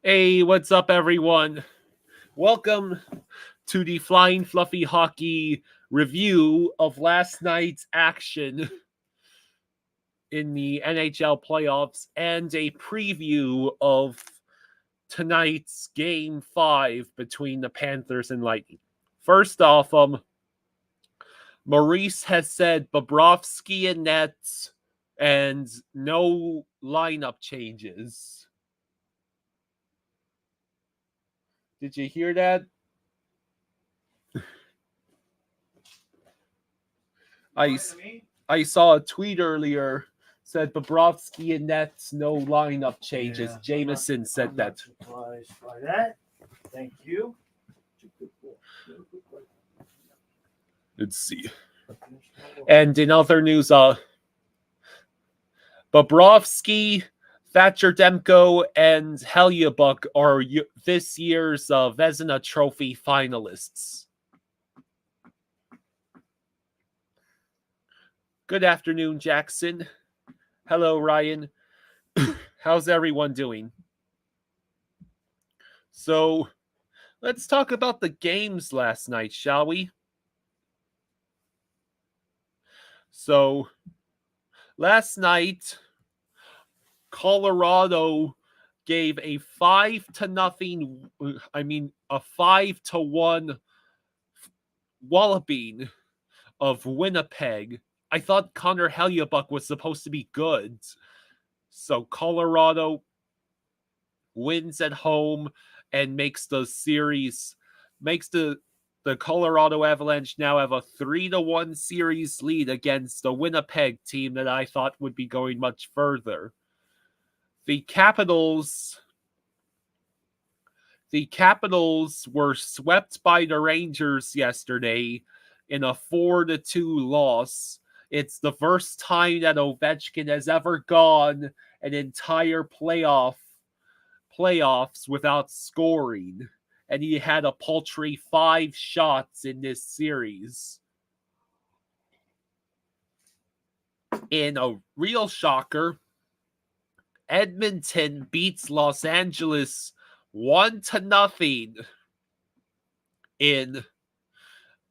Hey, what's up, everyone? Welcome to the Flying Fluffy Hockey review of last night's action in the NHL playoffs and a preview of tonight's Game 5 between the Panthers and Lightning. First off, Maurice has said Bobrovsky and Nets and no lineup changes. Did you hear that? I saw a tweet earlier said Bobrovsky and Nets no lineup changes. Yeah, Jameson said that. Surprised by that. Thank you. Let's see. And in other news, Bobrovsky, Thatcher Demko, and Hellebuyck are this year's Vezina Trophy finalists. Good afternoon, Jackson. Hello, Ryan. How's everyone doing? So, let's talk about the games last night, shall we? So, last night, Colorado gave a 5-1 walloping of Winnipeg. I thought Connor Hellebuyck was supposed to be good. So Colorado wins at home and makes the Colorado Avalanche now have a 3-1 series lead against the Winnipeg team that I thought would be going much further. The Capitals were swept by the Rangers yesterday in a 4-2 loss. It's the first time that Ovechkin has ever gone an entire playoffs without scoring. And he had a paltry 5 shots in this series. In a real shocker, Edmonton beats Los Angeles 1-0 in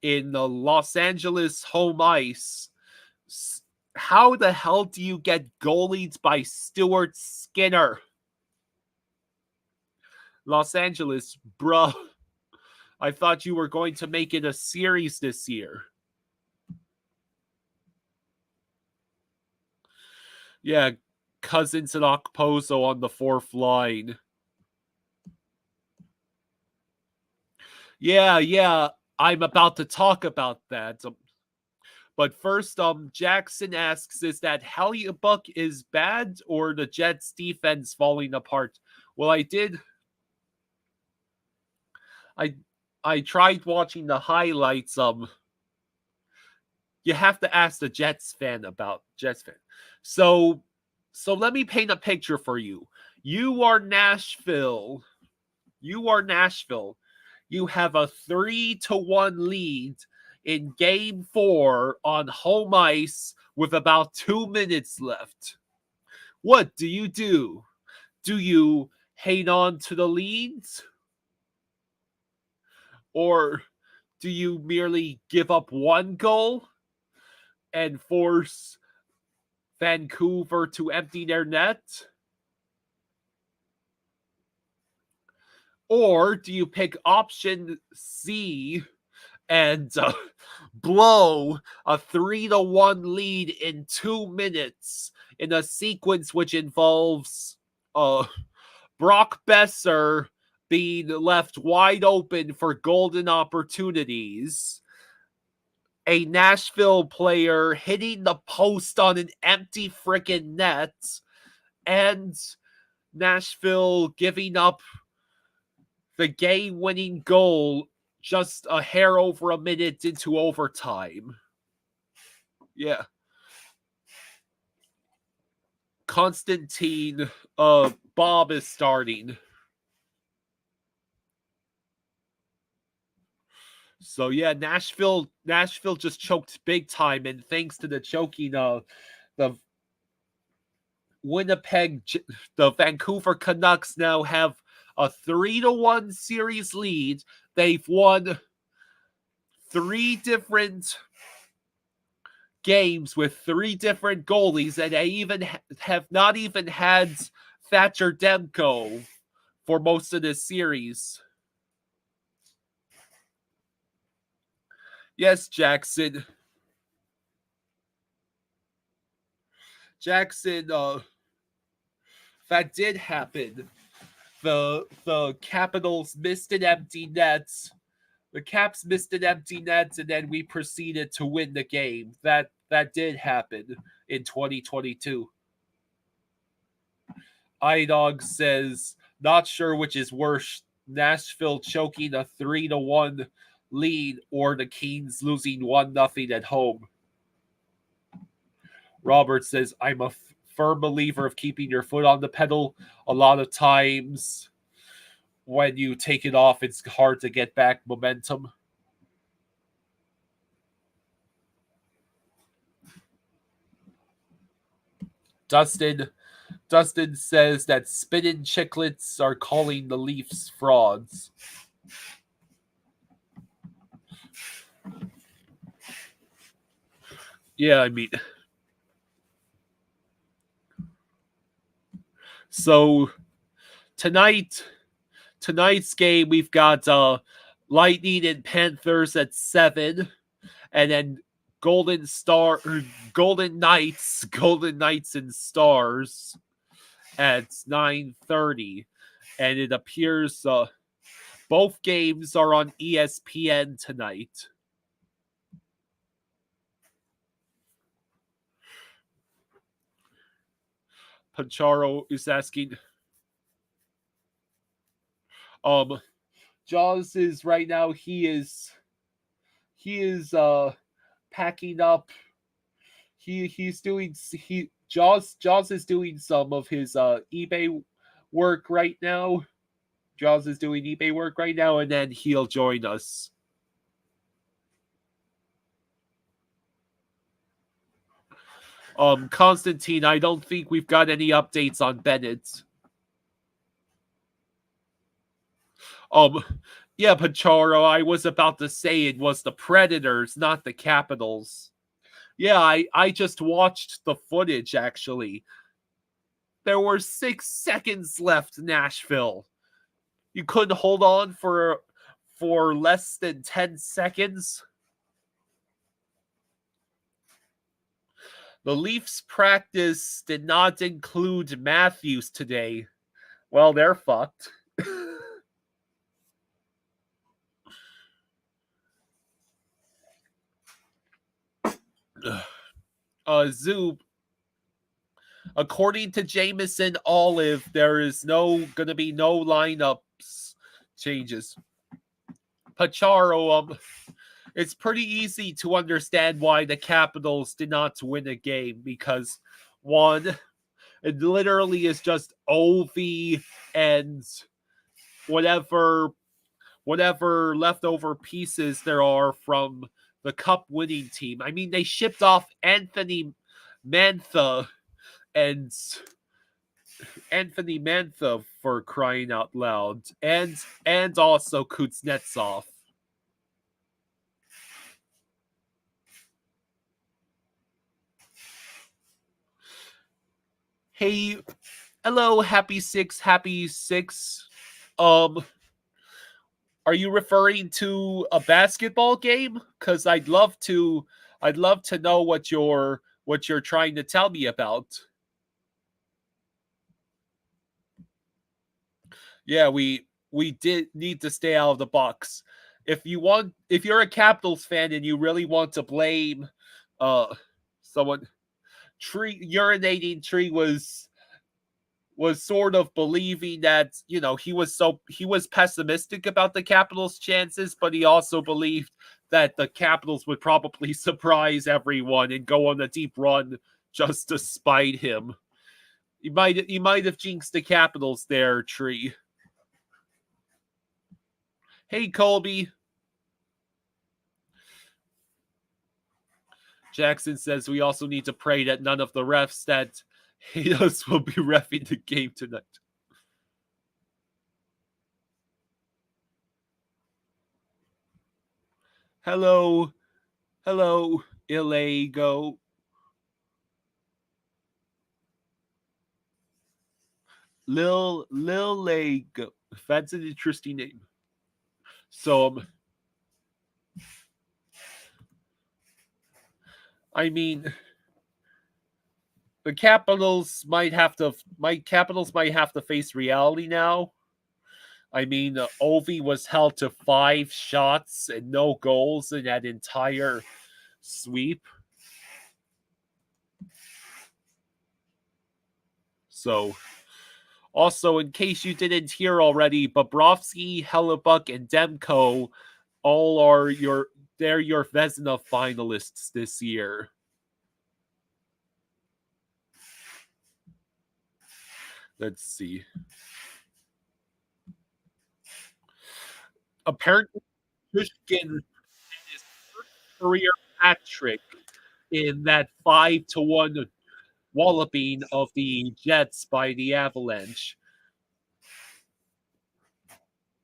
the Los Angeles home ice. How the hell do you get goalied by Stuart Skinner? Los Angeles, bruh. I thought you were going to make it a series this year. Yeah, Cousins and Okposo on the fourth line. Yeah, I'm about to talk about that. But first, Jackson asks, is that Hellebuyck is bad or the Jets' defense falling apart? Well, I tried watching the highlights. You have to ask the Jets fan. So let me paint a picture for you. You are Nashville. You have a 3-1 lead in Game 4 on home ice with about 2 minutes left. What do you do? Do you hang on to the leads? Or do you merely give up one goal and force Vancouver to empty their net? Or do you pick option C and blow a 3-1 lead in 2 minutes in a sequence which involves Brock Besser being left wide open for golden opportunities, a Nashville player hitting the post on an empty freaking net, and Nashville giving up the game-winning goal just a hair over a minute into overtime. Yeah. Constantine Bob is starting. So yeah, Nashville just choked big time, and thanks to the choking of the Vancouver Canucks now have a 3-1 series lead. They've won 3 different games with 3 different goalies, and they even have not even had Thatcher Demko for most of this series. Yes, Jackson. Jackson, that did happen. The Capitals missed an empty net. The Caps missed an empty net, and then we proceeded to win the game. That did happen in 2022. iDog says, not sure which is worse, Nashville choking a 3-1 lead or the Kings losing 1-0 at home. Robert says, I'm a firm believer of keeping your foot on the pedal. A lot of times when you take it off, it's hard to get back momentum. Dustin says that Spinning Chicklets are calling the Leafs frauds. Yeah, I mean, so tonight's game, we've got Lightning and Panthers at 7, and then Golden Knights and Stars at 9:30, and it appears both games are on ESPN tonight. Pancharo is asking, Jaws is right now, he is packing up. Jaws is doing some of his eBay work right now. Jaws is doing eBay work right now, and then he'll join us. Constantine, I don't think we've got any updates on Bennett. Yeah, Pacharo, I was about to say it was the Predators, not the Capitals. Yeah, I just watched the footage, actually. There were 6 seconds left, Nashville. You couldn't hold on for less than 10 seconds. The Leafs practice did not include Matthews today. Well, they're fucked. Zoob, according to Jameson Olive, there is gonna be no lineups changes. Pacharo, it's pretty easy to understand why the Capitals did not win a game, because one, it literally is just Ovi and whatever leftover pieces there are from the cup winning team. I mean, they shipped off Anthony Mantha for crying out loud, and also Kuznetsov. Hey, hello, happy six. Are you referring to a basketball game? Because I'd love to know what you're trying to tell me about. Yeah, we did need to stay out of the box. If you're a Capitals fan and you really want to blame someone, urinating Tree was sort of believing that, he was pessimistic about the Capitals' chances, but he also believed that the Capitals would probably surprise everyone and go on a deep run just to spite him. You might have jinxed the Capitals there, Tree. Hey, Colby. Jackson says we also need to pray that none of the refs that hate us will be reffing the game tonight. Hello, hello, Ilago. Lil Lago. That's an interesting name. So, I mean, the Capitals might have to face reality now. I mean, Ovi was held to 5 shots and no goals in that entire sweep. So, also, in case you didn't hear already, Bobrovsky, Hellebuck, and Demko all are your Vezina finalists this year. Let's see. Apparently, Pushkin his first career hat trick in that 5-1 walloping of the Jets by the Avalanche.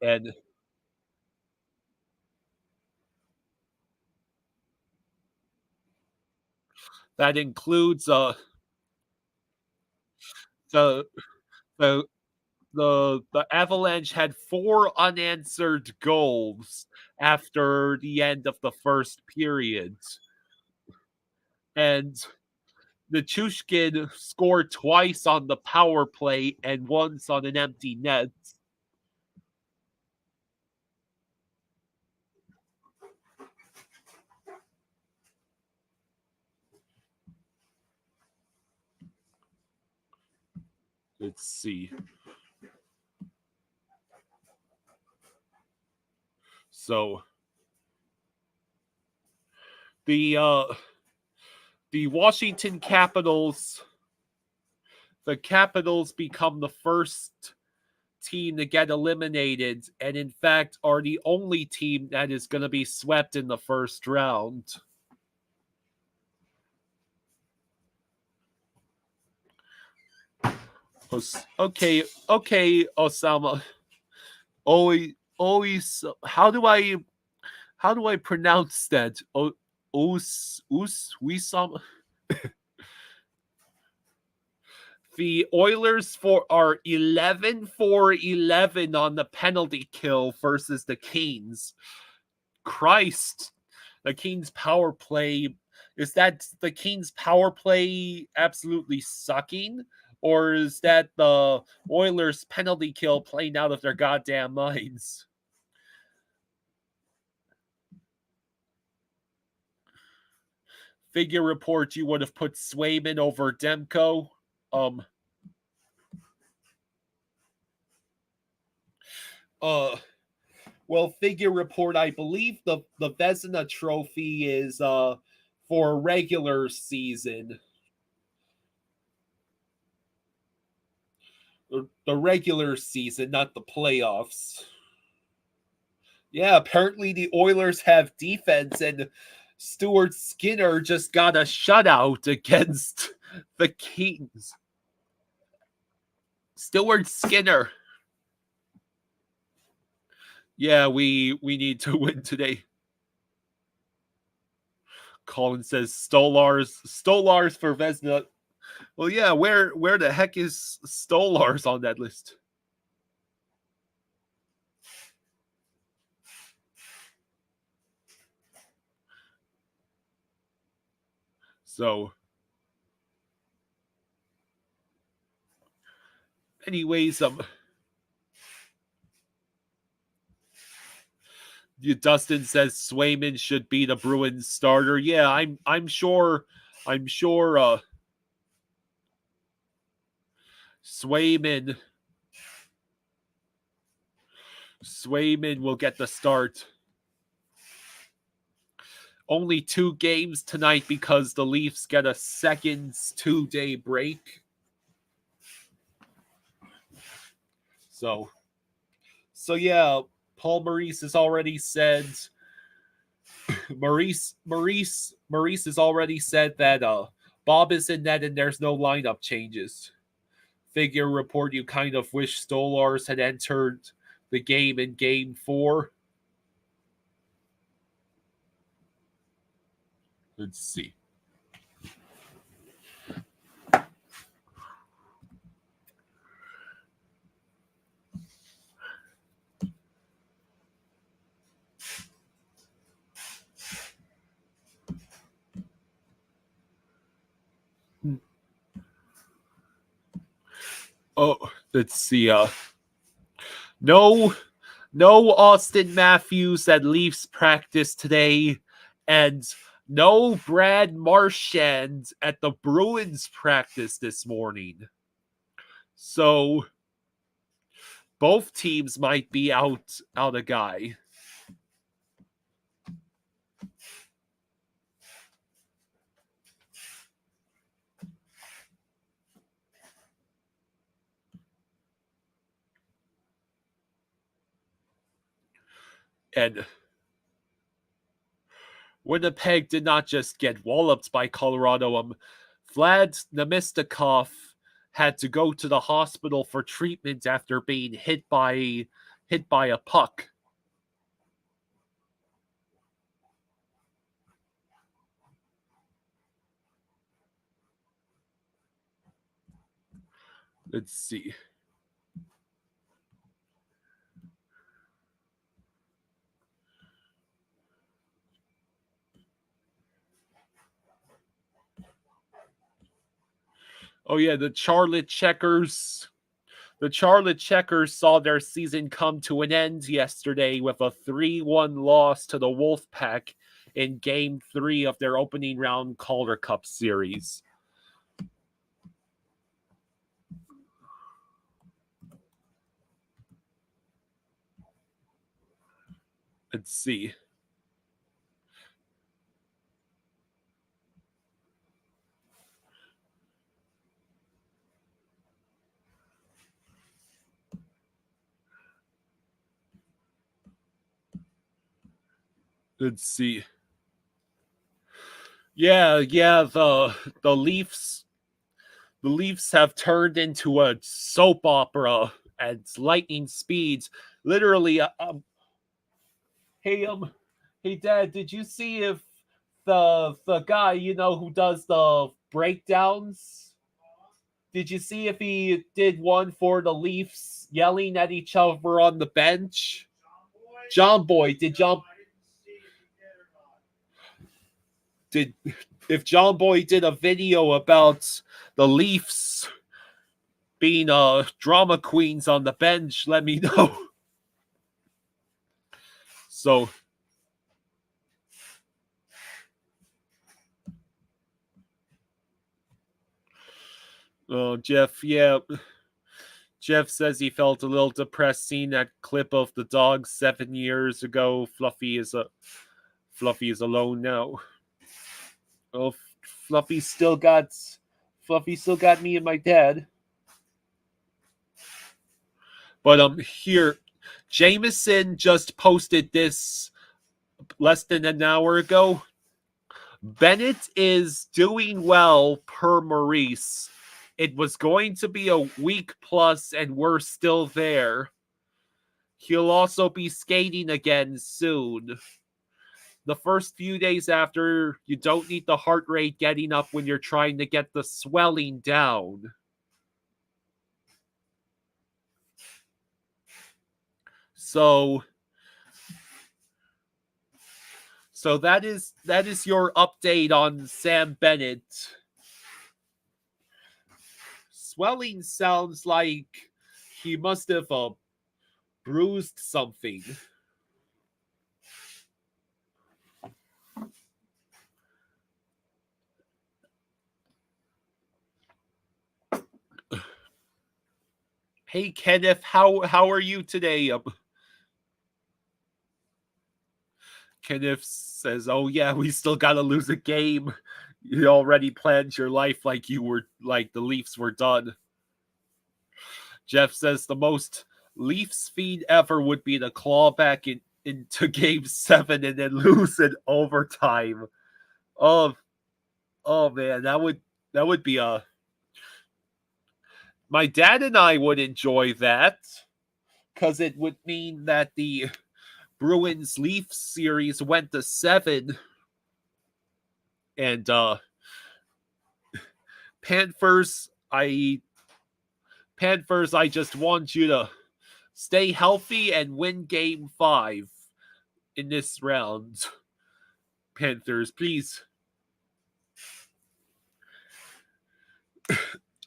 And that includes the the the Avalanche had 4 unanswered goals after the end of the first period. And Nichushkin scored twice on the power play and once on an empty net. Let's see. So the Washington Capitals, the Capitals become the first team to get eliminated, and in fact are the only team that is going to be swept in the first round. Okay, Osama. Always. How do I pronounce that? Wisam. The Oilers are 11-for-11 on the penalty kill versus the Kings. Christ, the Kings power play. Is that the Kings power play absolutely sucking? Or is that the Oilers penalty kill playing out of their goddamn minds? Figure report, you would have put Swayman over Demko. Well, figure report, I believe the Vezina trophy is for regular season. The regular season, not the playoffs. Yeah, apparently the Oilers have defense, and Stuart Skinner just got a shutout against the Kings. Stuart Skinner. Yeah, we need to win today. Colin says Stolars for Vezina. Well, yeah, where the heck is Stolars on that list? So, anyways, Dustin says Swayman should be the Bruins starter. Yeah, I'm sure Swayman will get the start. Only 2 games tonight because the Leafs get a second 2-day break. So yeah, Paul Maurice has already said Maurice has already said that Bob is in net and there's no lineup changes. Figure report, you kind of wish Stolars had entered the game in game 4. Let's see. Oh, let's see. No Austin Matthews at Leafs practice today, and no Brad Marchand at the Bruins practice this morning. So both teams might be out a guy. And Winnipeg did not just get walloped by Colorado. Vlad Namestnikov had to go to the hospital for treatment after being hit by a puck. Let's see. Oh yeah, the Charlotte Checkers. The Charlotte Checkers saw their season come to an end yesterday with a 3-1 loss to the Wolfpack in Game 3 of their opening round Calder Cup series. Let's see. Let's see. Yeah, the Leafs have turned into a soap opera at lightning speeds. Literally, hey Dad, did you see if the guy who does the breakdowns? Did you see if he did one for the Leafs yelling at each other on the bench? John Boy, did if John Boy did a video about the Leafs being drama queens on the bench, let me know. So Jeff, yeah. Jeff says he felt a little depressed seeing that clip of the dog 7 years ago. Fluffy is alone now. Oh, Fluffy still got me and my dad. But here, Jameson just posted this less than an hour ago. Bennett is doing well per Maurice. It was going to be a week plus, and we're still there. He'll also be skating again soon. The first few days after, you don't need the heart rate getting up when you're trying to get the swelling down. So that is your update on Sam Bennett. Swelling sounds like he must have bruised something. Hey Kenneth, how are you today? Kenneth says, "Oh yeah, we still gotta lose a game. You already planned your life like the Leafs were done." Jeff says the most Leafs feed ever would be to claw back into Game 7 and then lose in overtime. Oh man, that would be a. My dad and I would enjoy that because it would mean that the Bruins Leafs series went to 7. And Panthers, I just want you to stay healthy and win game 5 in this round. Panthers, please.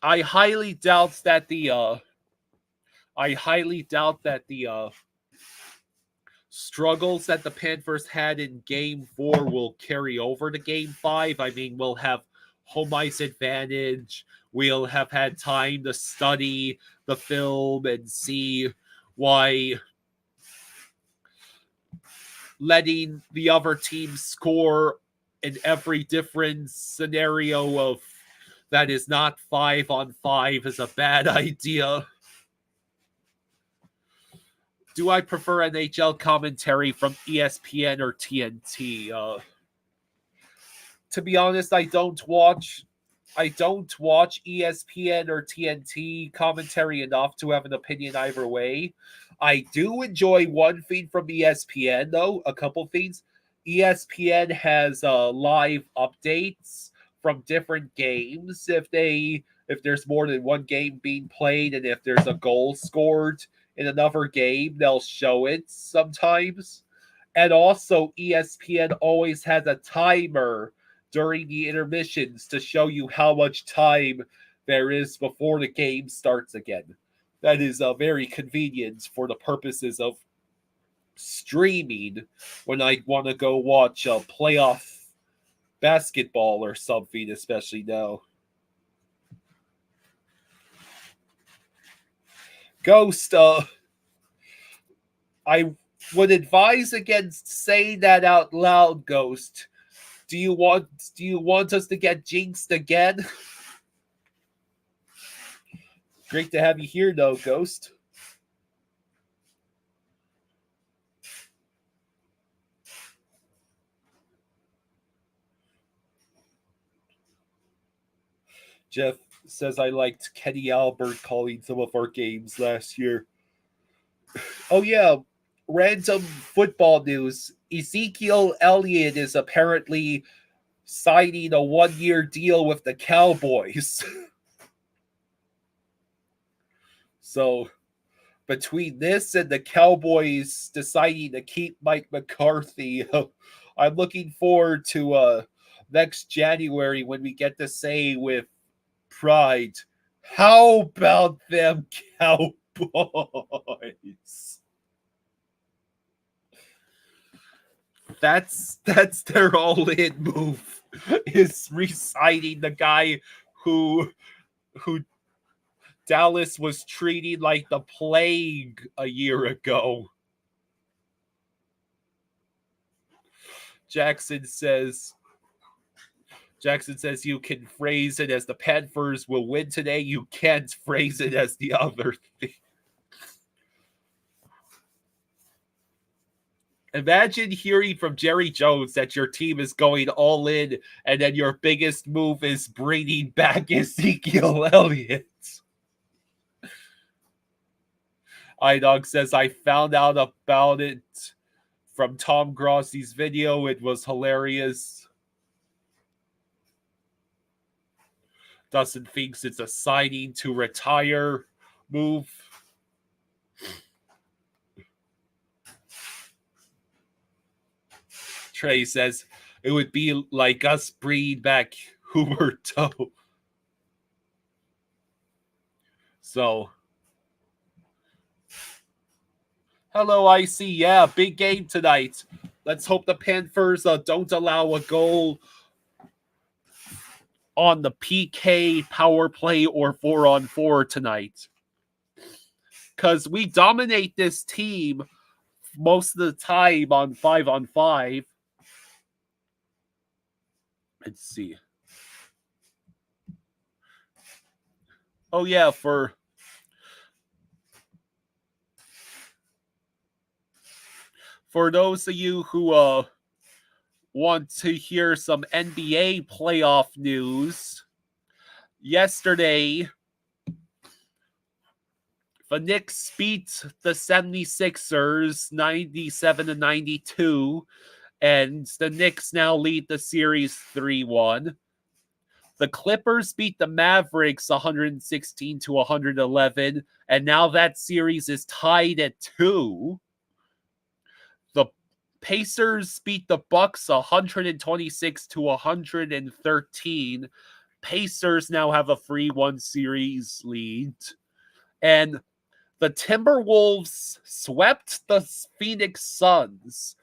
I highly doubt that the struggles that the Panthers had in game 4 will carry over to game 5. I mean, we'll have home ice advantage. We'll have had time to study the film and see why letting the other team score in every different scenario of that is not 5-on-5 is a bad idea. Do I prefer NHL commentary from ESPN or TNT? To be honest, I don't watch ESPN or TNT commentary enough to have an opinion either way. I do enjoy one feed from ESPN though, a couple feeds. ESPN has live updates from different games if there's more than one game being played and if there's a goal scored in another game, they'll show it sometimes. And also ESPN always has a timer during the intermissions to show you how much time there is before the game starts again. That is very convenient for the purposes of streaming when I want to go watch a playoff basketball or something, especially now. Ghost, I would advise against saying that out loud, Ghost. Do you want us to get jinxed again? Great to have you here, though, Ghost. Jeff says I liked Kenny Albert calling some of our games last year. Oh yeah, random football news. Ezekiel Elliott is apparently signing a 1-year deal with the Cowboys. So between this and the Cowboys deciding to keep Mike McCarthy, I'm looking forward to next January when we get to say with pride, how about them Cowboys? That's their all-in move, is re-signing the guy who Dallas was treating like the plague a year ago. Jackson says you can phrase it as the Panthers will win today. You can't phrase it as the other thing. Imagine hearing from Jerry Jones that your team is going all in and then your biggest move is bringing back Ezekiel Elliott. iDog says, I found out about it from Tom Grossi's video. It was hilarious. Dustin thinks it's a signing to retire move. Trey says, it would be like us bringing back Huberto. So, hello, IC. Yeah, big game tonight. Let's hope the Panthers don't allow a goal on the PK, power play, or 4-on-4 tonight. Because we dominate this team most of the time on 5-on-5. Let's see. Oh, yeah, for those of you who want to hear some NBA playoff news, yesterday, the Knicks beat the 76ers 97-92, And the Knicks now lead the series 3-1. The Clippers beat the Mavericks 116 to 111, and now that series is tied at 2. The Pacers beat the Bucks 126 to 113. Pacers now have a 3-1 series lead. And the Timberwolves swept the Phoenix Suns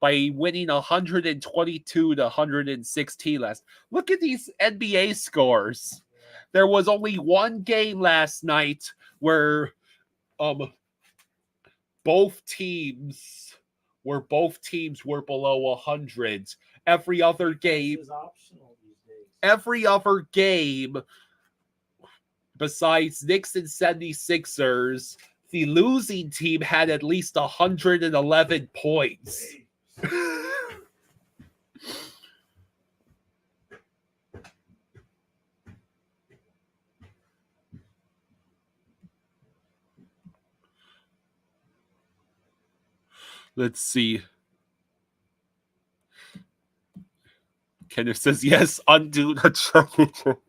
by winning 122 to 116 last. Look at these NBA scores. There was only one game last night where both teams were below 100. Every other game besides Knicks and 76ers, the losing team had at least 111 points. Let's see. Kenneth says, yes, undo the championship.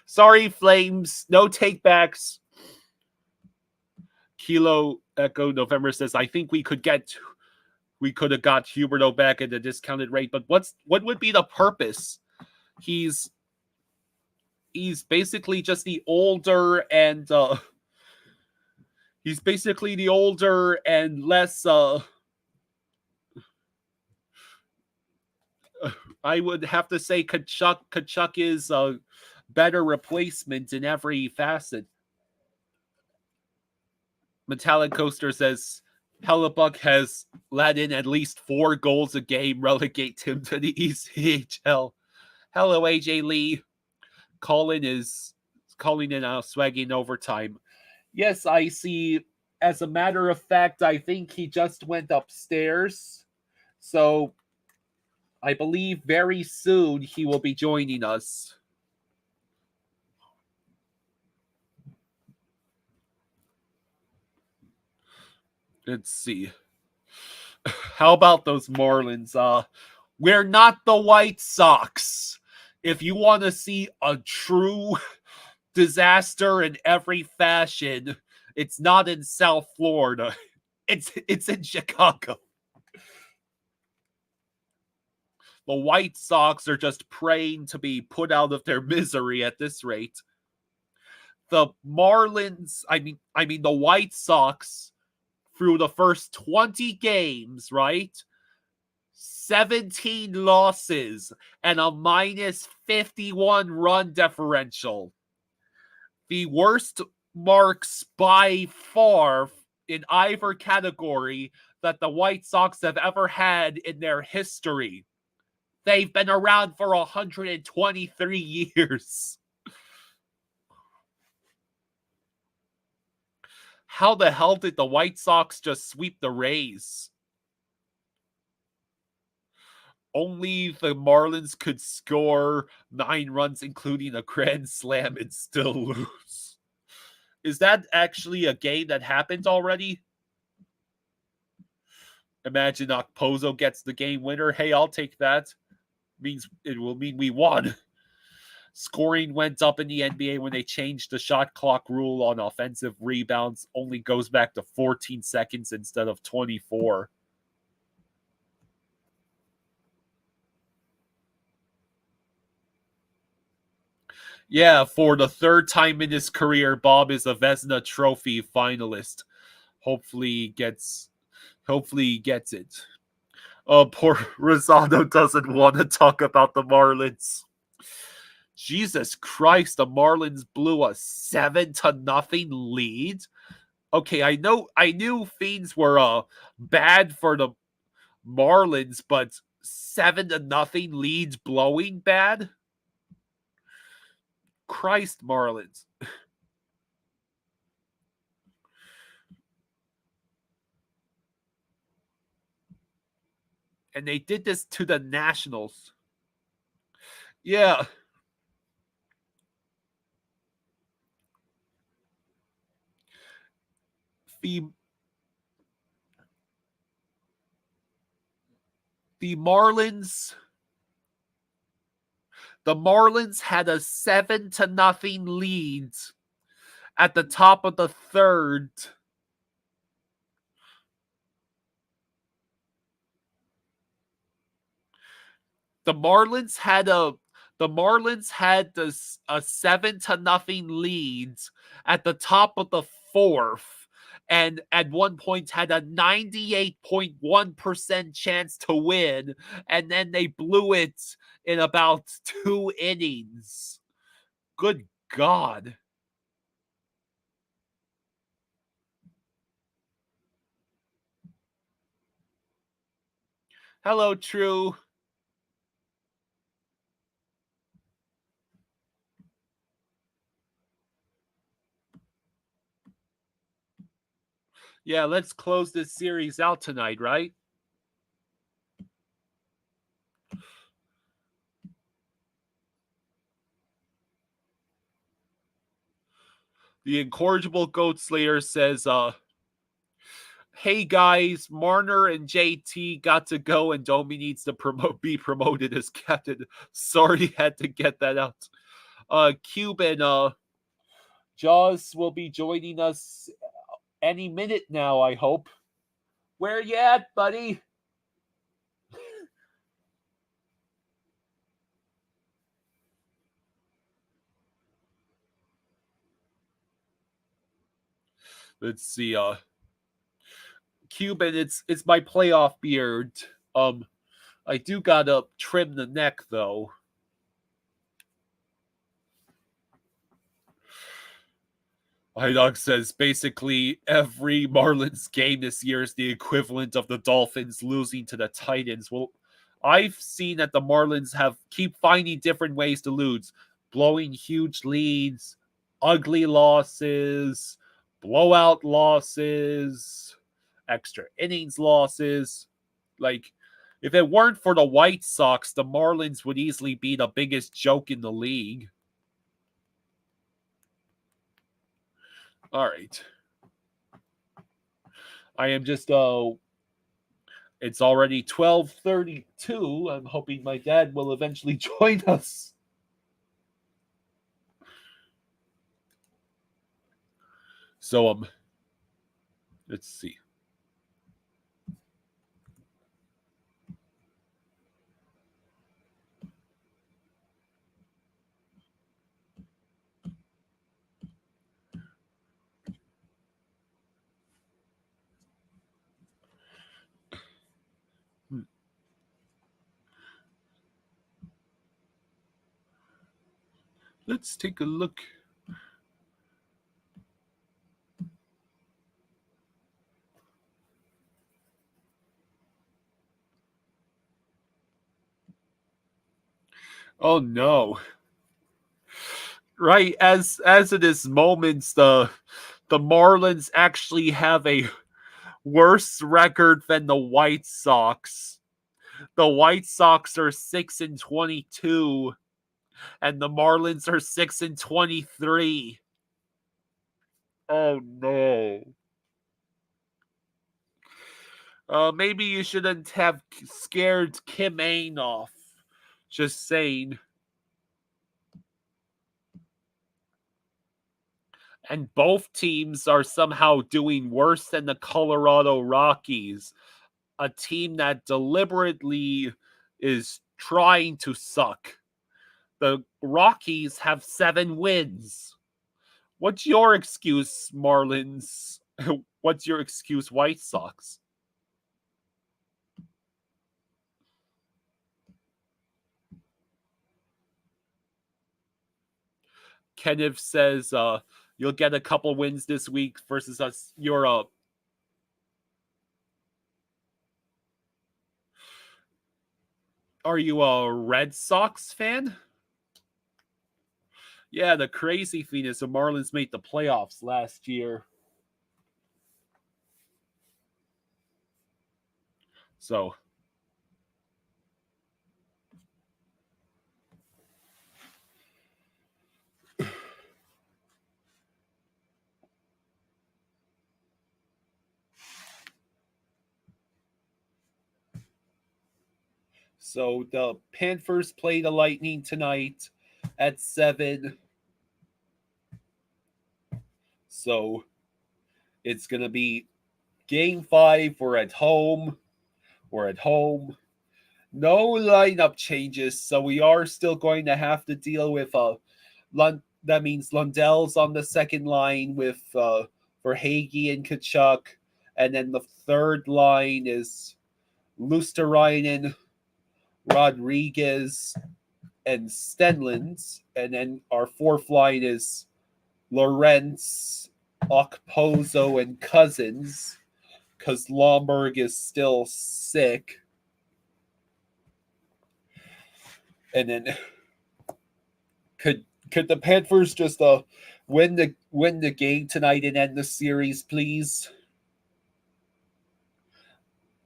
Sorry, Flames. No takebacks. Kilo Echo November says, I think we could have got Huberto back at a discounted rate, but what would be the purpose? He's basically just the older and less I would have to say Kachuk is a better replacement in every facet. Metallic Coaster says Hellebuck has let in at least 4 goals a game, relegate him to the ECHL. Hello, AJ Lee. Colin is calling in swagging overtime. Yes, I see. As a matter of fact, I think he just went upstairs. So I believe very soon he will be joining us. Let's see. How about those Marlins? We're not the White Sox. If you want to see a true disaster in every fashion, it's not in South Florida. It's in Chicago. The White Sox are just praying to be put out of their misery at this rate. The Marlins, I mean the White Sox, through the first 20 games, right? 17 losses and a minus 51 run differential. The worst marks by far in either category that the White Sox have ever had in their history. They've been around for 123 years. How the hell did the White Sox just sweep the Rays? Only the Marlins could score 9 runs, including a grand slam, and still lose. Is that actually a game that happened already? Imagine Okposo gets the game winner. Hey, I'll take that. It will mean we won. Scoring went up in the NBA when they changed the shot clock rule on offensive rebounds. Only goes back to 14 seconds instead of 24. Yeah, for the 3rd time in his career, Bob is a Vezina Trophy finalist. Hopefully he gets it. Poor Rosado doesn't want to talk about the Marlins. Jesus Christ, the Marlins blew a 7-0 lead. Okay, I knew Fiends were bad for the Marlins, but 7-0 leads blowing bad? Christ, Marlins. And they did this to the Nationals. Yeah. the Marlins had a 7-0 lead at the top of the third. The Marlins had a 7-0 lead at the top of the fourth, and at one point had a 98.1% chance to win, and then they blew it in about 2 innings. Good God. Hello, True. Yeah, let's close this series out tonight, right? The incorrigible Goat Slayer says, hey guys, Marner and JT got to go and Domi needs to be promoted as captain. Sorry, had to get that out. Cuban, Jaws will be joining us any minute now, I hope. Where you at, buddy? Let's see, Cuban, it's my playoff beard. I do gotta trim the neck though. Hydog says basically every Marlins game this year is the equivalent of the Dolphins losing to the Titans. Well, I've seen that the Marlins keep finding different ways to lose, blowing huge leads, ugly losses, blowout losses, extra innings losses. Like, if it weren't for the White Sox, the Marlins would easily be the biggest joke in the league. All right. I am just it's already 12:32. I'm hoping my dad will eventually join us. So let's see. Let's take a look. Oh no. Right, as it is moments, the Marlins actually have a worse record than the White Sox. The White Sox are 6-22, and the Marlins are 6-23. Oh no. Maybe you shouldn't have scared Kim Ain off. Just saying. And both teams are somehow doing worse than the Colorado Rockies, a team that deliberately is trying to suck. The Rockies have 7 wins. What's your excuse, Marlins? What's your excuse, White Sox? Kenneth says you'll get a couple wins this week versus us. Are you a Red Sox fan? Yeah, the crazy thing is the Marlins made the playoffs last year. So So the Panthers play the Lightning tonight at 7. So it's going to be game 5. We're at home. We're at home. No lineup changes, so we are still going to have to deal with that means Lundell's on the second line with for Hagee and Kachuk, and then the third line is Luosterainen, Rodriguez, and Stenlund, and then our fourth line is Lorentz, Okposo, and Cousins, because Lomberg is still sick. And then could the Panthers just win the game tonight and end the series, please?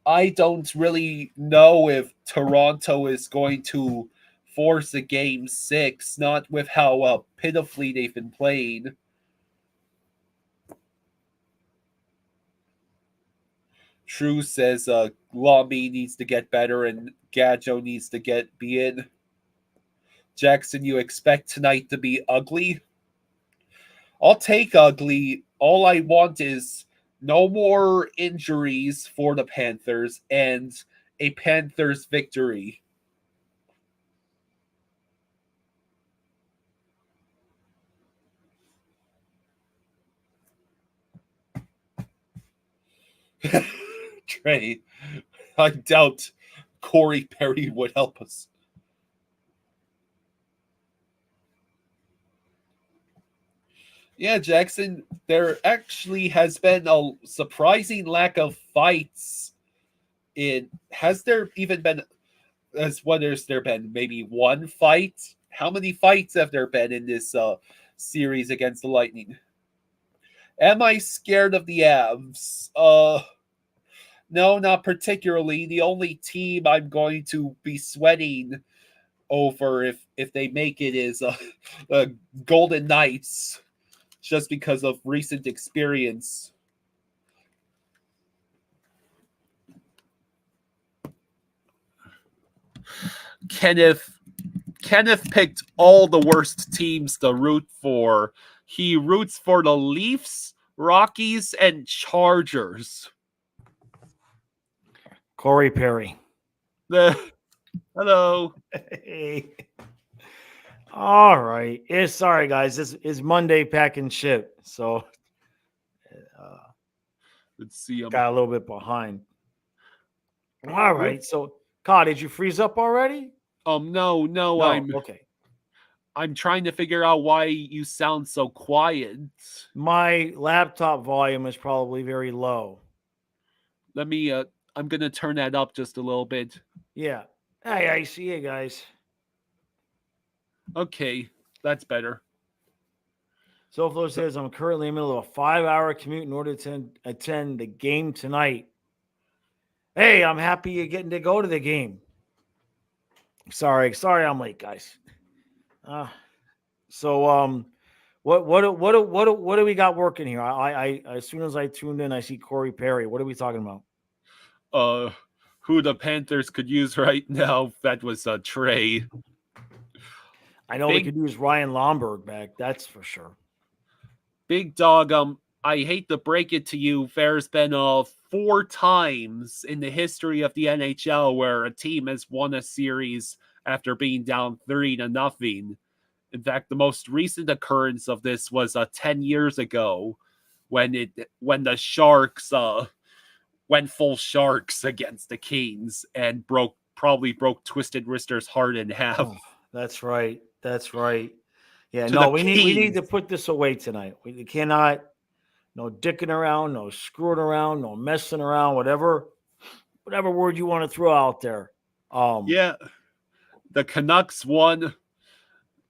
I don't really know if Toronto is going to force a game 6, not with how pitifully they've been playing. True says Lomby needs to get better and Gadjo needs to be in. Jackson, you expect tonight to be ugly? I'll take ugly. All I want is no more injuries for the Panthers and a Panthers victory. Trey, I doubt Corey Perry would help us. Yeah, Jackson, there actually has been a surprising lack of fights. Has there even been, what has there been, maybe one fight? How many fights have there been in this series against the Lightning? Am I scared of the Avs? No, not particularly. The only team I'm going to be sweating over if they make it is Golden Knights, just because of recent experience. Kenneth picked all the worst teams to root for. He roots for the Leafs, Rockies, and Chargers. Corey Perry. Hello. Hey. All right. Sorry, guys. It's Monday pack and ship. So let's see. Got a little bit behind. All right. So, Carl, did you freeze up already? No. I'm trying to figure out why you sound so quiet. My laptop volume is probably very low. Let me I'm gonna turn that up just a little bit. Yeah. Hey, I see you guys. Okay, that's better. So Flo says, I'm currently in the middle of a 5-hour commute in order to attend the game tonight. Hey, I'm happy you're getting to go to the game. Sorry, I'm late, guys. So what do we got working here? I as soon as I tuned in, I see Corey Perry. What are we talking about? Who the Panthers could use right now? That was Trey. I know they could use Ryan Lomberg back. That's for sure. Big Dog, I hate to break it to you. There's been 4 times in the history of the NHL where a team has won a series after being down 3-0. In fact, the most recent occurrence of this was 10 years ago when the Sharks went full Sharks against the Kings and probably broke Twisted Wrister's heart in half. Oh, that's right. Yeah, no, we need to put this away tonight. We cannot, no dicking around, no screwing around, no messing around, whatever word you want to throw out there. Yeah, the Canucks won.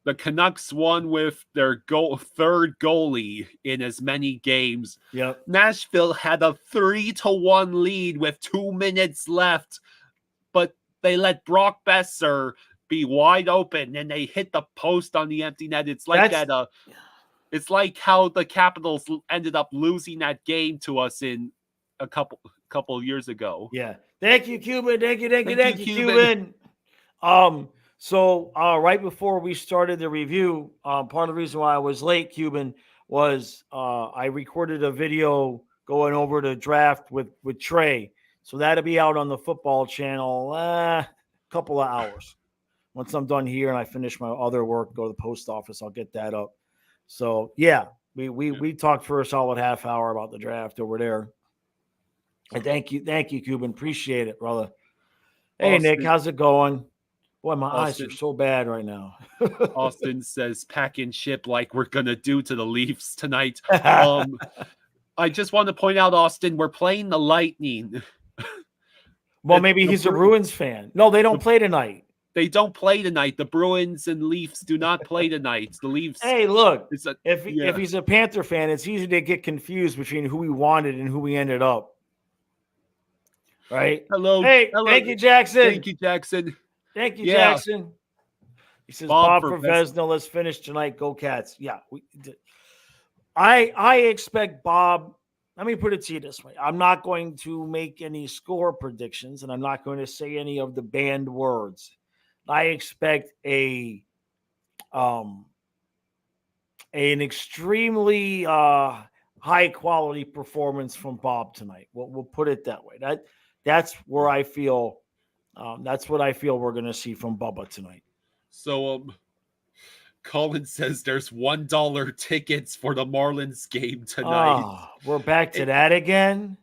The Canucks won with their third goalie in as many games. Yep. Nashville had a 3-1 lead with 2 minutes left, but they let Brock Besser be wide open and they hit the post on the empty net. It's like it's like how the Capitals ended up losing that game to us in a couple of years ago. Yeah. Thank you, Cuban. Thank you, Cuban. So right before we started the review, part of the reason why I was late, Cuban, was I recorded a video going over the draft with Trey. So that'll be out on the football channel a couple of hours. Once I'm done here and I finish my other work, go to the post office, I'll get that up. So yeah, we talked for a solid half hour about the draft over there. And thank you, Cuban. Appreciate it, brother. Hey, Nick, Austin, how's it going? Boy, my eyes are Austin, so bad right now. Austin says pack and ship like we're gonna do to the Leafs tonight. I just want to point out, Austin, we're playing the Lightning. Well, maybe he's a Bruins fan. No, they don't play tonight. They don't play tonight. The Bruins and Leafs do not play tonight. The Leafs. Hey, look, if he's a Panther fan, it's easy to get confused between who we wanted and who we ended up. Right? Hello. Hey, hello. Thank you, Jackson. Thank you, Jackson. Thank you, Jackson. He says, Bob for Vzena. Let's finish tonight. Go Cats. Yeah. I expect Bob. Let me put it to you this way. I'm not going to make any score predictions, and I'm not going to say any of the banned words. I expect an extremely high quality performance from Bob tonight. We'll put it that way. That's where I feel. That's what I feel we're going to see from Bubba tonight. So, Colin says there's $1 tickets for the Marlins game tonight. We're back to that again.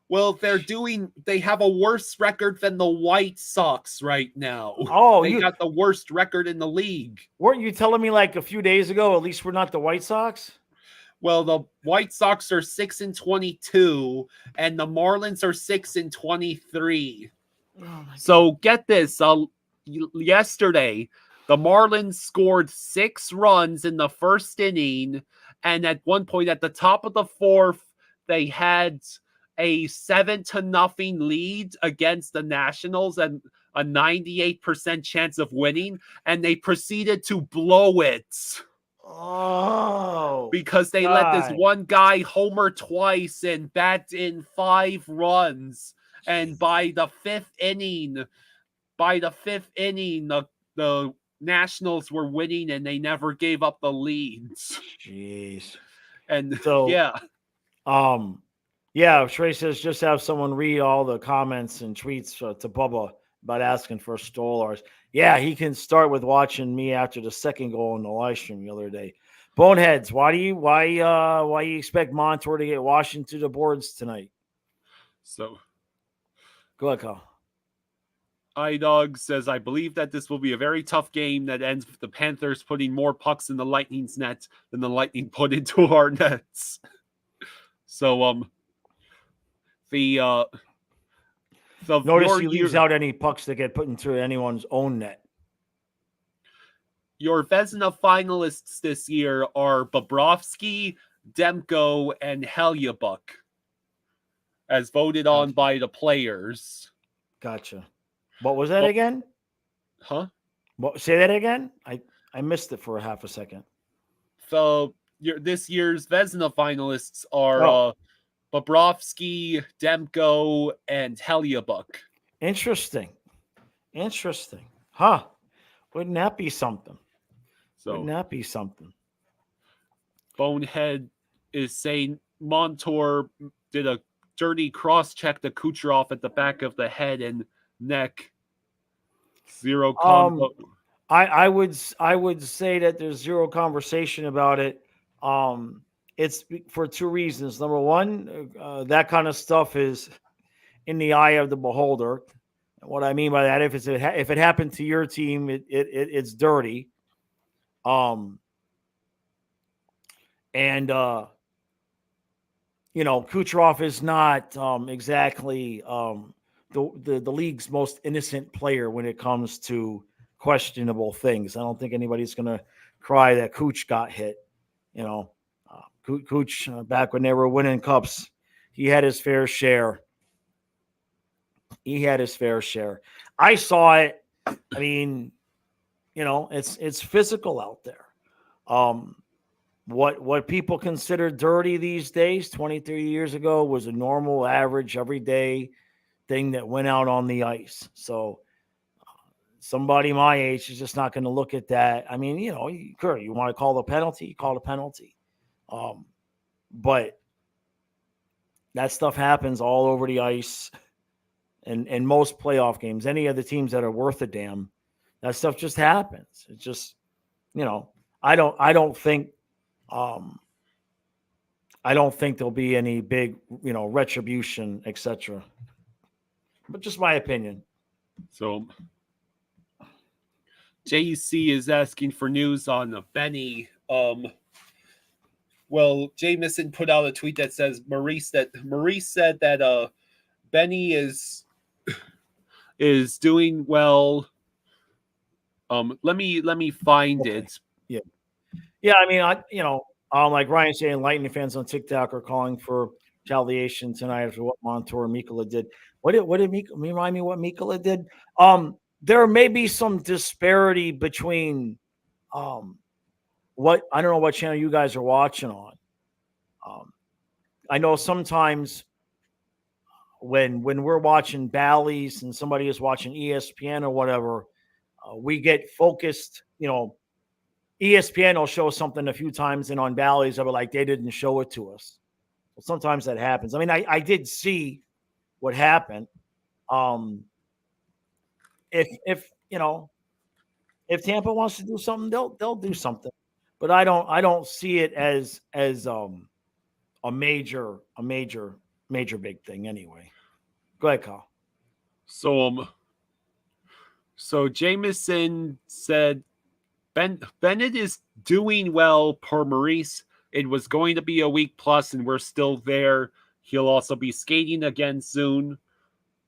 Well, they have a worse record than the White Sox right now. They got the worst record in the league. Weren't you telling me like a few days ago, at least we're not the White Sox? Well, the White Sox are 6-22, and the Marlins are 6-23. So get this. Yesterday, the Marlins scored 6 runs in the first inning, and at one point at the top of the fourth, they had a 7-0 lead against the Nationals and a 98% chance of winning, and they proceeded to blow it. Because they let this one guy homer twice and bat in 5 runs. And by the fifth inning, the Nationals were winning and they never gave up the leads. Jeez. And so, Trey says just have someone read all the comments and tweets to Bubba about asking for $1. Yeah, he can start with watching me after the second goal in the live stream the other day. Boneheads, why you expect Montour to get Washington to the boards tonight? So, go ahead, Kyle. iDog says, I believe that this will be a very tough game that ends with the Panthers putting more pucks in the Lightning's net than the Lightning put into our nets. So, notice he leaves out any pucks that get put into anyone's own net. Your Vezina finalists this year are Bobrovsky, Demko, and Hellebuyck, as voted on by the players. Gotcha. What was that again? Huh? Say that again? I missed it for a half a second. So this year's Vezina finalists are Bobrovsky, Demko, and Hellebuyck. Interesting. Huh. Wouldn't that be something? Bonehead is saying Montour did a dirty cross-check to Kucherov at the back of the head and neck. Zero combo. I would say that there's zero conversation about it. It's for 2 reasons. Number one, that kind of stuff is in the eye of the beholder. What I mean by that, if it happened to your team, it's dirty. Kucherov is not exactly the league's most innocent player when it comes to questionable things. I don't think anybody's going to cry that Cooch got hit. Cooch, back when they were winning cups, he had his fair share. I saw it. I mean, it's physical out there. What people consider dirty these days, 20, 30 years ago, was a normal, average, everyday thing that went out on the ice. So somebody my age is just not going to look at that. I mean, you want to call the penalty, call the penalty. But that stuff happens all over the ice and most playoff games. Any of the teams that are worth a damn, that stuff just happens. It's just, I don't think there'll be any big, retribution, etc. But just my opinion. So JC is asking for news on Benny. Well, Jamison put out a tweet that says Maurice said that Benny is doing well. Let me find it. Yeah. I mean, like Ryan saying, Lightning fans on TikTok are calling for retaliation tonight after what Montour and Mikkola did. What did remind me what Mikkola did? There may be some disparity between what I don't know what channel you guys are watching on. I know sometimes when we're watching Bally's and somebody is watching ESPN or whatever, we get focused. ESPN will show something a few times, and on Bally's, they'll be like, they didn't show it to us. Well, sometimes that happens. I mean, I did see what happened. If Tampa wants to do something, they'll do something. But I don't see it as a major big thing anyway. Go ahead, Kyle. So Jameson said Bennett is doing well per Maurice. It was going to be a week plus, and we're still there. He'll also be skating again soon.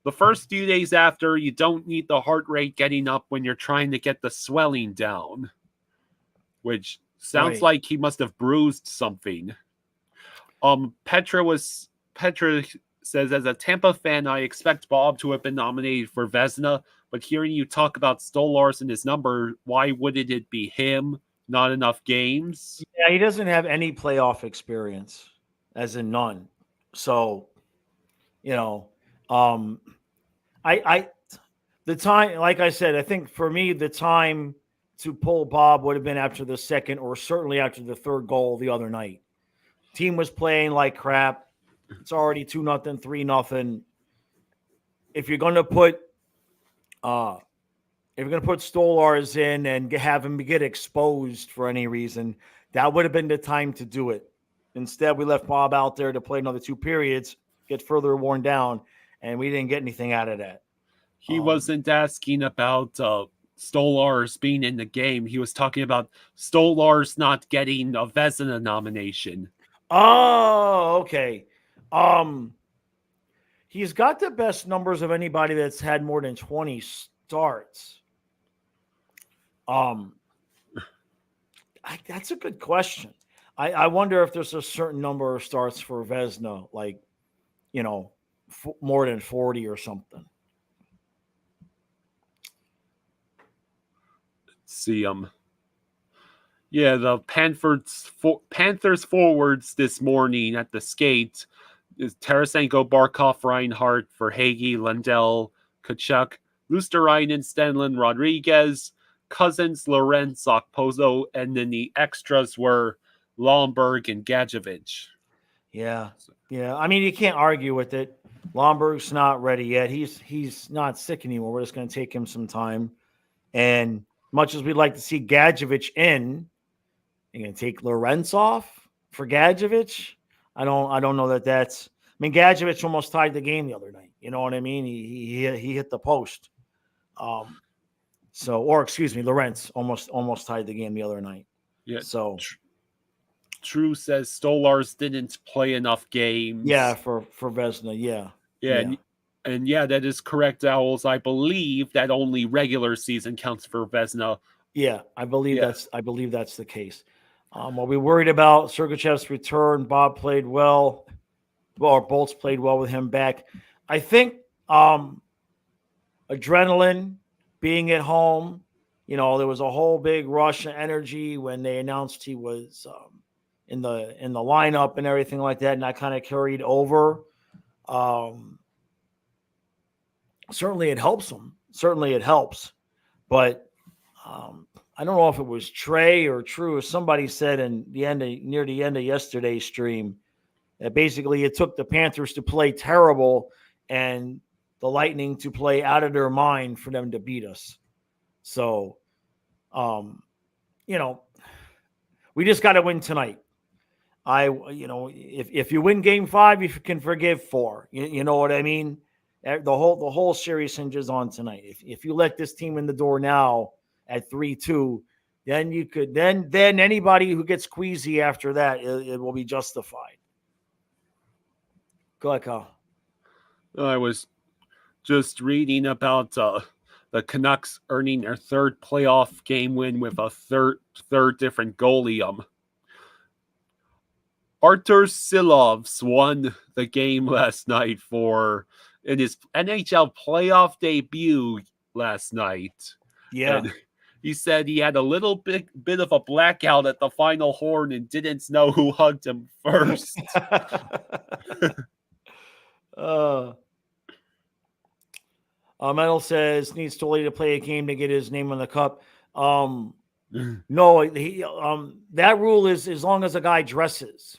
The first few days after, you don't need the heart rate getting up when you're trying to get the swelling down, which sounds like he must have bruised something. Petra says, as a Tampa fan, I expect Bob to have been nominated for Vezina, but hearing you talk about Stolarz and his number, why wouldn't it be him? Not enough games? Yeah, he doesn't have any playoff experience, as in none. So, the time, like I said, I think for me, the time to pull Bob would have been after the second or certainly after the third goal the other night. Team was playing like crap. It's already 2-0, 3-0. If you're going to put Stolarz in and have him get exposed for any reason, that would have been the time to do it. Instead, we left Bob out there to play another 2 periods, get further worn down, and we didn't get anything out of that. He wasn't asking about Stolarz being in the game. He was talking about Stolarz not getting a Vezina nomination. Oh, okay. He's got the best numbers of anybody that's had more than 20 starts. That's a good question. I wonder if there's a certain number of starts for Vezina, like, more than 40 or something. Let's see, yeah, the Panthers forwards this morning at the skate is Tarasenko, Barkov, Reinhart, Verhaeghe, Lundell, Kachuk, Luosterainen, Stenlund, Rodriguez, Cousins, Lorenz, Okposo, and then the extras were Lomberg and Gadjevich. Yeah. I mean, you can't argue with it. Lomberg's not ready yet. He's not sick anymore. We're just going to take him some time. And much as we'd like to see Gadjevich in, you're going to take Lorenz off for Gadjevich. I don't know that that's. I mean, Gadjevich almost tied the game the other night. You know what I mean? He hit the post. Lorenz almost tied the game the other night. Yeah. So True says Stolarz didn't play enough games. Yeah, for Vezina. Yeah. And yeah, that is correct, Owls. I believe that only regular season counts for Vezina. Yeah, I believe that's the case. Are we worried about Sergachev's return? Bob played well. Or Bolts played well with him back. I think adrenaline, being at home, there was a whole big rush of energy when they announced he was in the lineup and everything like that, and that kind of carried over. Certainly it helps him. Certainly it helps. But I don't know if it was Trey or True or somebody said near the end of yesterday's stream that basically it took the Panthers to play terrible and the Lightning to play out of their mind for them to beat us. So, we just got to win tonight. If you win game 5, you can forgive 4. You know what I mean? The whole series hinges on tonight. If you let this team in the door now at 3-2, then you could then anybody who gets queasy after that, it will be justified. Go ahead, Kyle. I was just reading about the Canucks earning their 3rd playoff game win with a third different goalie. Artur Silovs won the game last night in his NHL playoff debut last night. Yeah. And he said he had a little bit of a blackout at the final horn and didn't know who hugged him first. Metal says needs Stoley to play a game to get his name on the cup. No, that rule is as long as a guy dresses.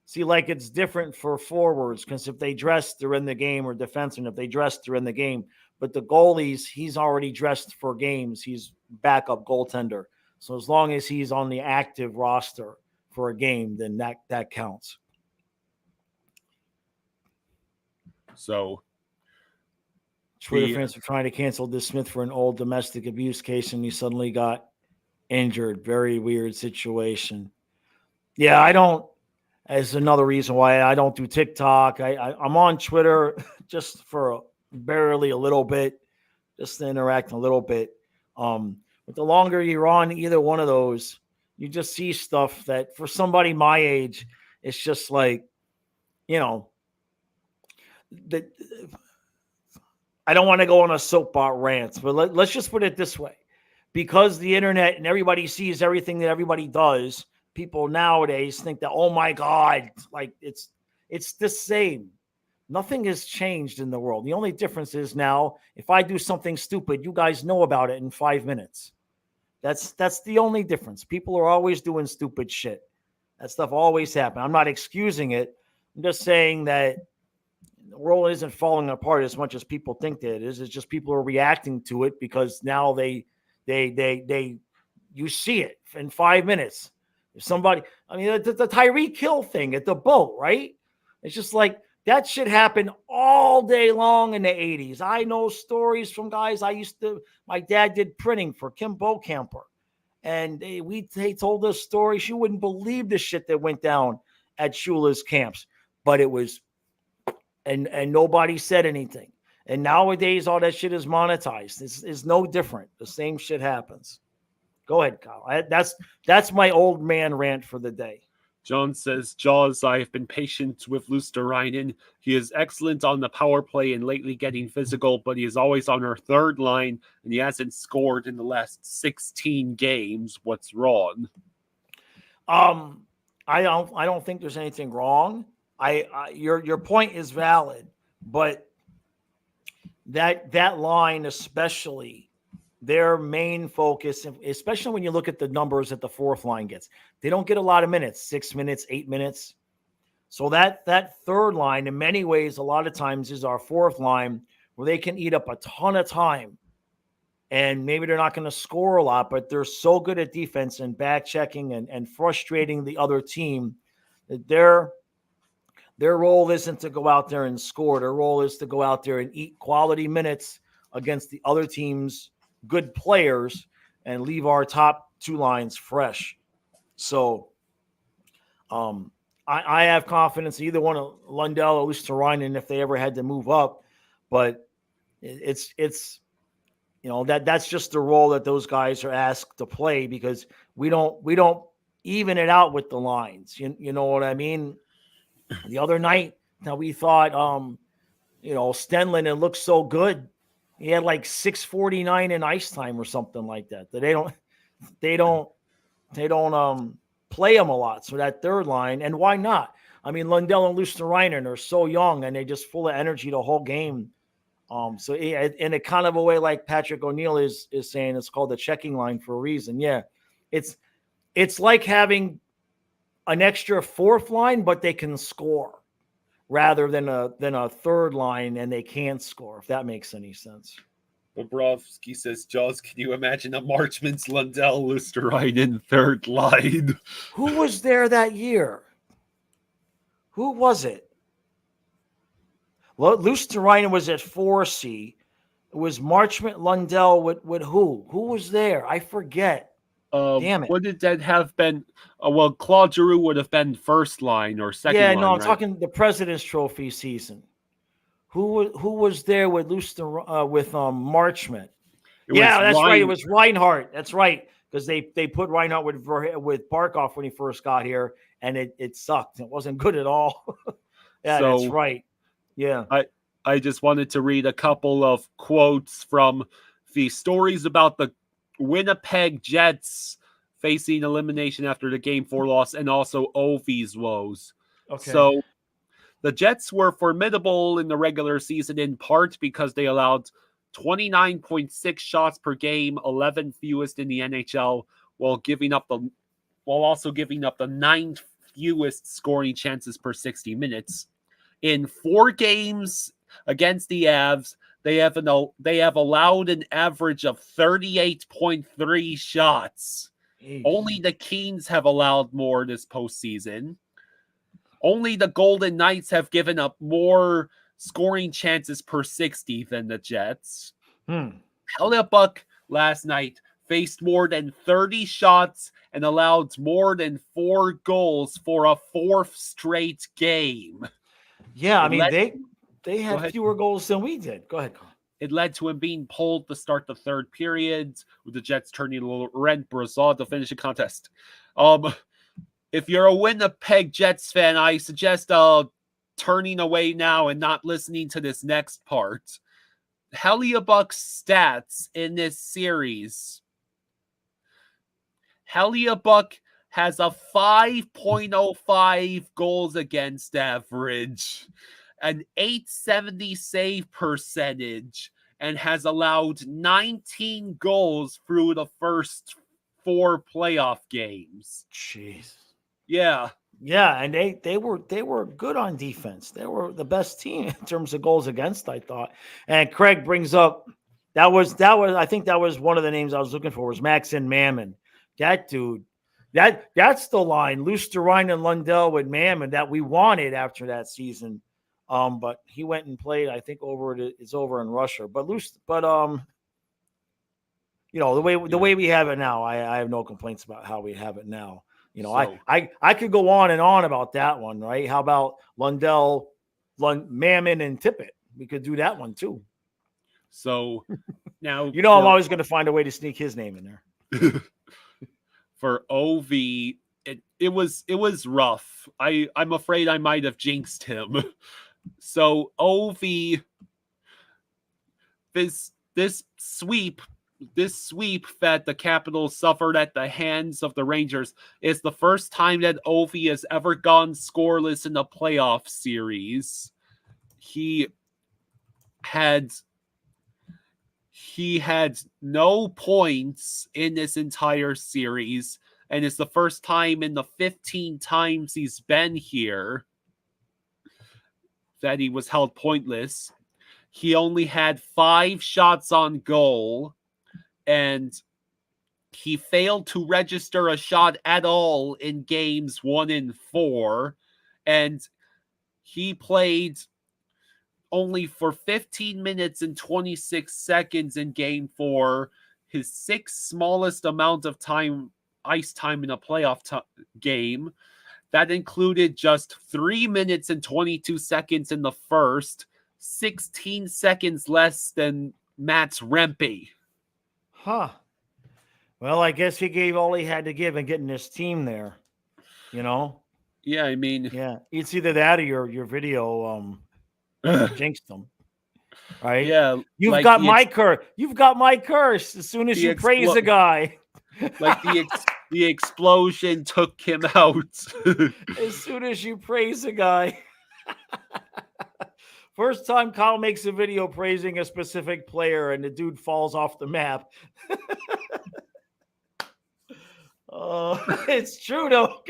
See, like it's different for forwards because if they dress, they're in the game, or defensemen, if they dress, they're in the game. But the goalies, he's already dressed for games. He's backup goaltender. So as long as he's on the active roster for a game, then that counts. So Twitter fans are trying to cancel this Smith for an old domestic abuse case, and he suddenly got injured. Very weird situation. Yeah, I don't. As another reason why I don't do TikTok. I'm on Twitter just for barely a little bit, just to interact a little bit. But the longer you're on either one of those, you just see stuff that for somebody my age, it's just like, that I don't want to go on a soapbox rant, but let's just put it this way. Because the internet and everybody sees everything that everybody does, people nowadays think that, oh my God, like it's the same. Nothing has changed in the world. The only difference is now, if I do something stupid, you guys know about it in 5 minutes. That's the only difference. People are always doing stupid shit. That stuff always happens. I'm not excusing it. I'm just saying that the world isn't falling apart as much as people think that it is. It's just people are reacting to it because now you see it in 5 minutes. If somebody, the Tyreek Hill thing at the boat, right? It's just like that shit happened all day long in the 80s. I know stories from guys my dad did printing for Kim Bocamper. And they told us stories. You wouldn't believe the shit that went down at Shula's camps. But it was, and nobody said anything. And nowadays, all that shit is monetized. It's no different. The same shit happens. Go ahead, Kyle. That's my old man rant for the day. John says, Jaws, I have been patient with Luosterainen. He is excellent on the power play and lately getting physical, but he is always on our 3rd line, and he hasn't scored in the last 16 games. What's wrong? I don't think there's anything wrong. Your point is valid, but that line especially, their main focus, especially when you look at the numbers that the 4th line gets, they don't get a lot of minutes, 6 minutes, 8 minutes. So that 3rd line, in many ways, a lot of times is our 4th line where they can eat up a ton of time. And maybe they're not going to score a lot, but they're so good at defense and back checking and frustrating the other team that their role isn't to go out there and score. Their role is to go out there and eat quality minutes against the other team's good players and leave our top 2 lines fresh. So I have confidence in either one of Lundell or Luosterainen if they ever had to move up, but it's that's just the role that those guys are asked to play because we don't even it out with the lines. You know what I mean? The other night, now we thought Stenlin, it looked so good. He had like 6:49 in ice time or something like that. They don't play him a lot. So that 3rd line, and why not? Lundell and Luosterainen are so young and they're just full of energy the whole game. So in a kind of a way, like Patrick O'Neill is saying, it's called the checking line for a reason. Yeah, it's like having an extra fourth line, but they can score rather than a third line and they can't score. If that makes any sense. Bobrovsky says, Jaws, can you imagine a Marchman's Lundell Lusterine third line? Who was there that year? Who was it? Well, Lusterine was at 4C. It was Marchment Lundell with who? Who was there? I forget. Damn it. Would it then have been? Well, Claude Giroux would have been first line or second line. Yeah, no, I'm right? talking the President's Trophy season. Who was there with Marchment? Yeah, that's right. It was Reinhardt. That's right, because they put Reinhardt with Barkov when he first got here, and it sucked. It wasn't good at all. Yeah, so, that's right. Yeah. I just wanted to read a couple of quotes from the stories about the Winnipeg Jets facing elimination after the Game 4 loss, and also Ovi's woes. Okay. So the Jets were formidable in the regular season in part because they allowed 29.6 shots per game, 11 fewest in the NHL, while also giving up the 9th fewest scoring chances per 60 minutes. In 4 games against the Avs, they have allowed an average of 38.3 shots. Jeez. Only the Kings have allowed more this postseason. Only the Golden Knights have given up more scoring chances per 60 than the Jets. Hellebuyck last night faced more than 30 shots and allowed more than 4 goals for a 4th straight game. Yeah, I mean, they had fewer goals than we did. Go ahead, Carl. It led to him being pulled to start the third period, with the Jets turning Laurent Brossoit to finish the contest. If you're a Winnipeg Jets fan, I suggest turning away now and not listening to this next part. Hellebuyck's stats in this series. Hellebuyck has a 5.05 goals against average, an 870 save percentage, and has allowed 19 goals through the first 4 playoff games. Jeez. Yeah. Yeah, and they were good on defense. They were the best team in terms of goals against, I thought. And Craig brings up that was I think that was one of the names I was looking for, was Maxim Mammon. That dude, that's the line, Lusterine and Lundell with Mammon, that we wanted after that season. But he went and played, I think, it's over in Russia. But you know, the way we have it now, I have no complaints about how we have it now. You know, so, I could go on and on about that one, right? How about Lundell, Mammon, and Tippett? We could do that one too. So now, you know, I'm always going to find a way to sneak his name in there. For OV, it was rough. I'm afraid I might have jinxed him. So OV, this sweep that the Capitals suffered at the hands of the Rangers is the first time that Ovi has ever gone scoreless in a playoff series. He had no points in this entire series, and it's the first time in the 15 times he's been here that he was held pointless. He only had 5 shots on goal, and he failed to register a shot at all in games 1 and 4. And he played only for 15 minutes and 26 seconds in game 4, his 6th smallest amount of ice time in a playoff game. That included just 3 minutes and 22 seconds in the first, 16 seconds less than Matt's Rempe. Huh. Well, I guess he gave all he had to give in getting this team there, you know? Yeah, I mean... Yeah, it's either that or your video jinxed them, right? Yeah. You've got my curse. You've got my curse as soon as you praise a guy. Like the explosion took him out. As soon as you praise a guy. First time Kyle makes a video praising a specific player and the dude falls off the map. It's true though.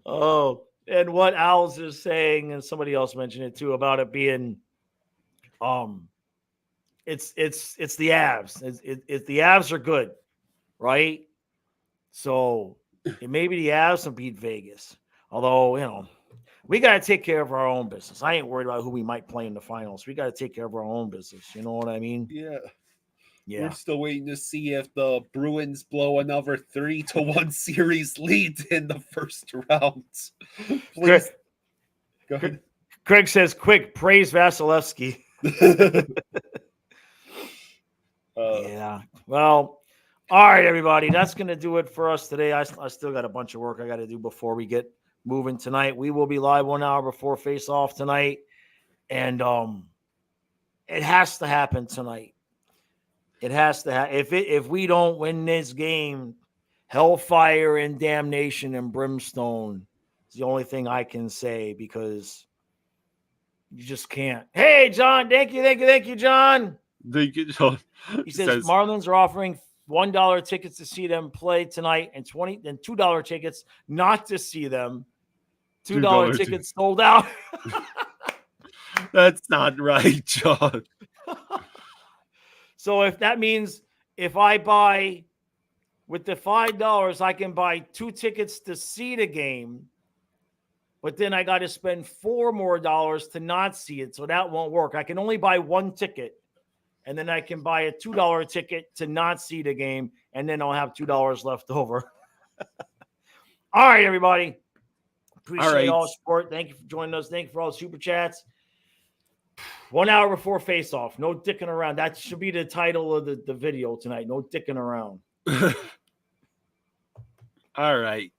Oh, and what Owls is saying, and somebody else mentioned it too, about it being it's the Avs. It's the Avs are good, right? So it may be the Avs and beat Vegas. Although, we got to take care of our own business. I ain't worried about who we might play in the finals. We got to take care of our own business. You know what I mean? Yeah. Yeah. We're still waiting to see if the Bruins blow another 3-1 series lead in the first round. Please. Go ahead. Craig says, quick, praise Vasilevsky. Yeah. Well, all right, everybody. That's going to do it for us today. I still got a bunch of work I got to do before we get moving tonight. We will be live 1 hour before face-off tonight. And it has to happen tonight. It has to happen. If we don't win this game, hellfire and damnation and brimstone is the only thing I can say, because you just can't. Hey, John. Thank you, John. He says Marlins are offering $1 tickets to see them play tonight and $2 tickets not to see them. $2 tickets sold out. That's not right, John. So if that means if I buy with the $5, I can buy 2 tickets to see the game, but then I got to spend $4 more to not see it. So that won't work. I can only buy 1 ticket, and then I can buy a $2 ticket to not see the game, and then I'll have $2 left over. All right, everybody. Appreciate all the support. Thank you for joining us. Thank you for all the super chats. 1 hour before face-off. No dicking around. That should be the title of the video tonight. No dicking around. All right.